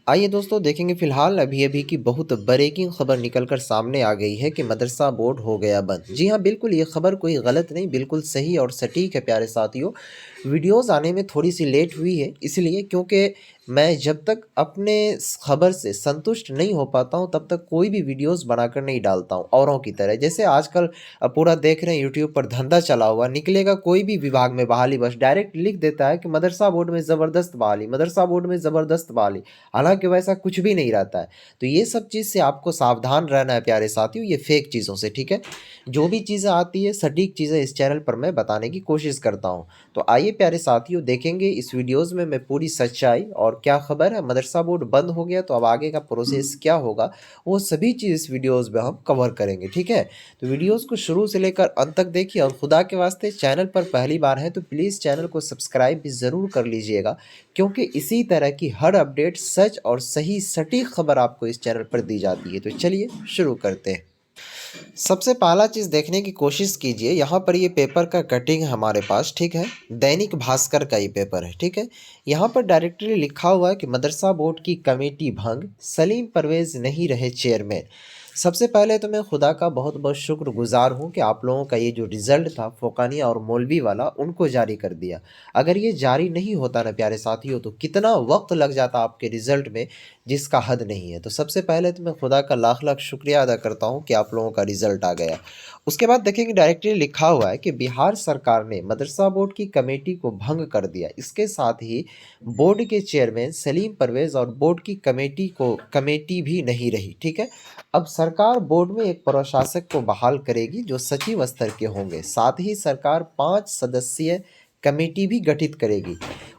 आइए दोस्तों देखेंगे फ़िलहाल अभी-अभी की बहुत ब्रेकिंग खबर निकल कर सामने आ गई है कि मदरसा बोर्ड हो गया बंद। जी हाँ, बिल्कुल ये खबर कोई गलत नहीं, बिल्कुल सही और सटीक है प्यारे साथियों। वीडियोज़ आने में थोड़ी-सी लेट हुई है इसलिए क्योंकि मैं जब तक अपने स खबर से संतुष्ट नहीं हो पाता हूँ तब तक कोई भी वीडियोज़ बनाकर नहीं डालता हूँ औरों की तरह। जैसे आजकल पूरा देख रहे हैं यूट्यूब पर धंधा चला हुआ, निकलेगा कोई भी विभाग में बहाली बस डायरेक्ट लिख देता है कि मदरसा बोर्ड में ज़बरदस्त बहाली, मदरसा बोर्ड में ज़बरदस्त बहाली। हालाँकि वैसा कुछ भी नहीं रहता है। तो ये सब चीज़ से आपको सावधान रहना है प्यारे साथियों, ये फ़ेक चीज़ों से, ठीक है? जो भी चीज़ें आती है सटीक चीज़ें इस चैनल पर मैं बताने की कोशिश करता हूँ। तो आइए प्यारे साथियों देखेंगे इस वीडियोज़ में मैं पूरी सच्चाई और क्या ख़बर है मदरसा बोर्ड बंद हो गया तो अब आगे का प्रोसेस क्या होगा, वो सभी चीज़ इस वीडियोज़ में हम कवर करेंगे, ठीक है? तो वीडियोज़ को शुरू से लेकर अंत तक देखिए और खुदा के वास्ते चैनल पर पहली बार हैं तो प्लीज़ चैनल को सब्सक्राइब भी ज़रूर कर लीजिएगा क्योंकि इसी तरह की हर अपडेट सच और सही सटीक खबर आपको इस चैनल पर दी जाती है। तो चलिए शुरू करते हैं। सबसे पहला चीज़ देखने की कोशिश कीजिए, यहाँ पर ये पेपर का कटिंग है हमारे पास, ठीक है? दैनिक भास्कर का ये पेपर है, ठीक है? यहाँ पर डायरेक्टली लिखा हुआ है कि मदरसा बोर्ड की कमेटी भंग, सलीम परवेज़ नहीं रहे चेयरमैन। सबसे पहले तो मैं खुदा का बहुत-बहुत शुक्रगुज़ार हूँ कि आप लोगों का ये जो रिज़ल्ट था फ़ोकानिया और मौलवी वाला, उनको जारी कर दिया। अगर ये जारी नहीं होता ना प्यारे साथियों, तो कितना वक़्त लग जाता आपके रिज़ल्ट में, जिसका हद नहीं है। तो सबसे पहले तो मैं खुदा का लाख-लाख शुक्रिया अदा करता हूँ कि आप लोगों का रिज़ल्ट आ गया। उसके बाद देखेंगे डायरेक्टली लिखा हुआ है कि बिहार सरकार ने मदरसा बोर्ड की कमेटी को भंग कर दिया। इसके साथ ही बोर्ड के चेयरमैन सलीम परवेज़ और बोर्ड की कमेटी भी नहीं रही, ठीक है? अब सरकार बोर्ड में एक प्रशासक को बहाल करेगी जो सचिव स्तर के होंगे। साथ ही सरकार 5 सदस्यीय कमेटी भी गठित करेगी।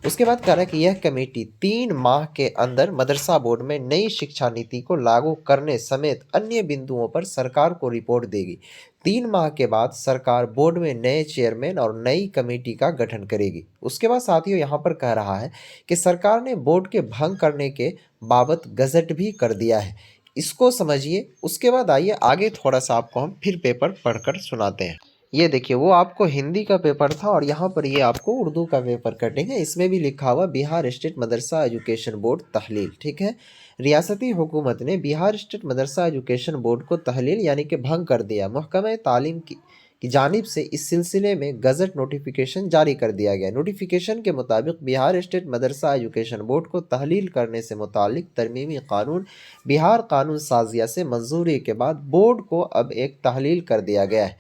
उसके बाद कहा कि यह कमेटी 3 माह के अंदर मदरसा बोर्ड में नई शिक्षा नीति को लागू करने समेत अन्य बिंदुओं पर सरकार को रिपोर्ट देगी। 3 माह के बाद सरकार बोर्ड में नए चेयरमैन और नई कमेटी का गठन करेगी। उसके बाद साथियों यहाँ पर कह रहा है कि सरकार ने बोर्ड के भंग करने के बाबत गजट भी कर दिया है। इसको समझिए, उसके बाद आइए आगे थोड़ा-सा आपको हम फिर पेपर पढ़कर सुनाते हैं। ये देखिए वो आपको हिंदी का पेपर था और यहाँ पर ये आपको उर्दू का पेपर कटिंग है। इसमें भी लिखा हुआ बिहार स्टेट मदरसा एजुकेशन बोर्ड तहलील, ठीक है? रियासती हुकूमत ने बिहार स्टेट मदरसा एजुकेशन बोर्ड को तहलील यानी कि भंग कर दिया। महकमा तालीम की जानिब से इस सिलसिले में गज़ट नोटिफिकेशन जारी कर दिया गया। नोटिफिकेशन के मुताबिक बिहार स्टेट मदरसा एजुकेशन बोर्ड को तहलील करने से मुतालिक तरमीमी कानून बिहार कानून साजिया से मंजूरी के बाद बोर्ड को अब एक तहलील कर दिया गया है।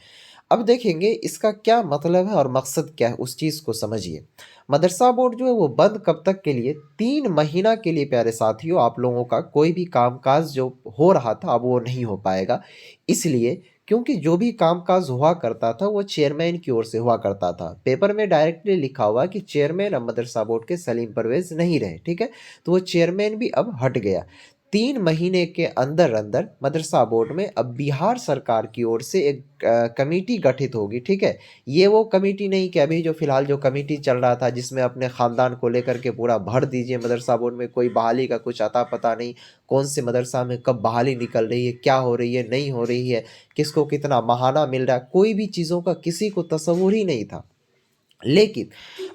अब देखेंगे इसका क्या मतलब है और मकसद क्या है, उस चीज़ को समझिए। मदरसा बोर्ड जो है वो बंद कब तक के लिए? 3 महीना के लिए प्यारे साथियों, आप लोगों का कोई भी कामकाज जो हो रहा था अब वो नहीं हो पाएगा। इसलिए क्योंकि जो भी कामकाज हुआ करता था वो चेयरमैन की ओर से हुआ करता था। पेपर में डायरेक्टली लिखा हुआ कि चेयरमैन अब मदरसा बोर्ड के सलीम परवेज़ नहीं रहे, ठीक है? तो वो चेयरमैन भी अब हट गया। 3 महीने के अंदर-अंदर मदरसा बोर्ड में अब बिहार सरकार की ओर से एक कमेटी गठित होगी, ठीक है? ये वो कमेटी नहीं कि अभी जो फ़िलहाल जो कमेटी चल रहा था जिसमें अपने ख़ानदान को लेकर के पूरा भर दीजिए मदरसा बोर्ड में, कोई बहाली का कुछ अता-पता नहीं, कौन से मदरसा में कब बहाली निकल रही है, क्या हो रही है, नहीं हो रही है, किसको कितना माहाना मिल रहा है, कोई भी चीज़ों का किसी को तसव्वुर ही नहीं था। लेकिन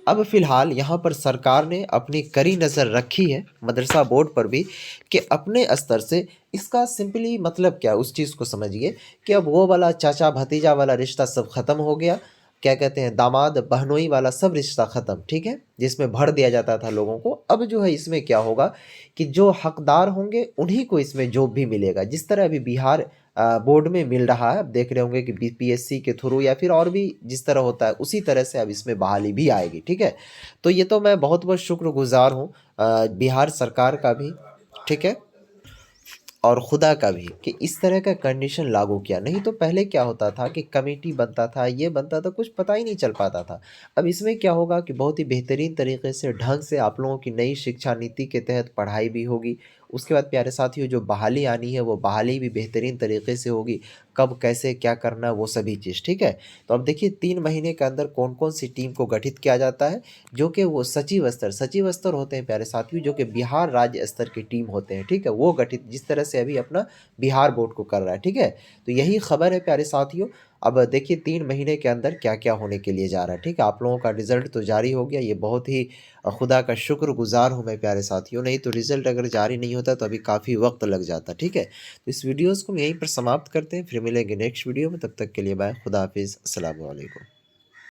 अब फ़िलहाल यहाँ पर सरकार ने अपनी कड़ी नज़र रखी है मदरसा बोर्ड पर भी कि अपने स्तर से इसका सिंपली मतलब क्या है उस चीज़ को समझिए कि अब वो वाला चाचा-भतीजा वाला रिश्ता सब ख़त्म हो गया। क्या कहते हैं दामाद-बहनोई वाला सब रिश्ता ख़त्म, ठीक है? जिसमें भर दिया जाता था लोगों को। अब जो है इसमें क्या होगा कि जो हकदार होंगे उन्हीं को इसमें जॉब भी मिलेगा। जिस तरह अभी बिहार बोर्ड में मिल रहा है, आप देख रहे होंगे कि बीपीएससी के थ्रू या फिर और भी जिस तरह होता है उसी तरह से अब इसमें बहाली भी आएगी, ठीक है? तो ये तो मैं बहुत-बहुत शुक्रगुज़ार हूँ बिहार सरकार का भी, ठीक है? और खुदा का भी कि इस तरह का कंडीशन लागू किया। नहीं तो पहले क्या होता था कि कमेटी बनता था, ये बनता था, कुछ पता ही नहीं चल पाता था। अब इसमें क्या होगा कि बहुत ही बेहतरीन तरीके से ढंग से आप लोगों की नई शिक्षा नीति के तहत पढ़ाई भी होगी। उसके बाद प्यारे साथियों जो बहाली आनी है वो बहाली भी बेहतरीन तरीके से होगी। कब कैसे क्या करना है वो सभी चीज़, ठीक है? तो अब देखिए 3 महीने के अंदर कौन-कौन सी टीम को गठित किया जाता है, जो कि वो सचिव स्तर होते हैं प्यारे साथियों, जो कि बिहार राज्य स्तर की टीम होते हैं, ठीक है? वो गठित जिस तरह से अभी अपना बिहार बोर्ड को कर रहा है, ठीक है? तो यही खबर है प्यारे साथियों। अब देखिए 3 महीने के अंदर क्या-क्या होने के लिए जा रहा है, ठीक है? आप लोगों का रिज़ल्ट तो जारी हो गया, ये बहुत ही खुदा का शुक्रगुज़ार हूँ मैं प्यारे साथियों, नहीं तो रिज़ल्ट अगर जारी नहीं होता तो अभी काफ़ी वक़्त लग जाता, ठीक है? तो इस वीडियोज़ को हम यहीं पर समाप्त करते हैं, फिर मिलेंगे नेक्स्ट वीडियो में, तब तक के लिए बाय, खुदा हाफ़िज़, अस्सलामु अलैकुम।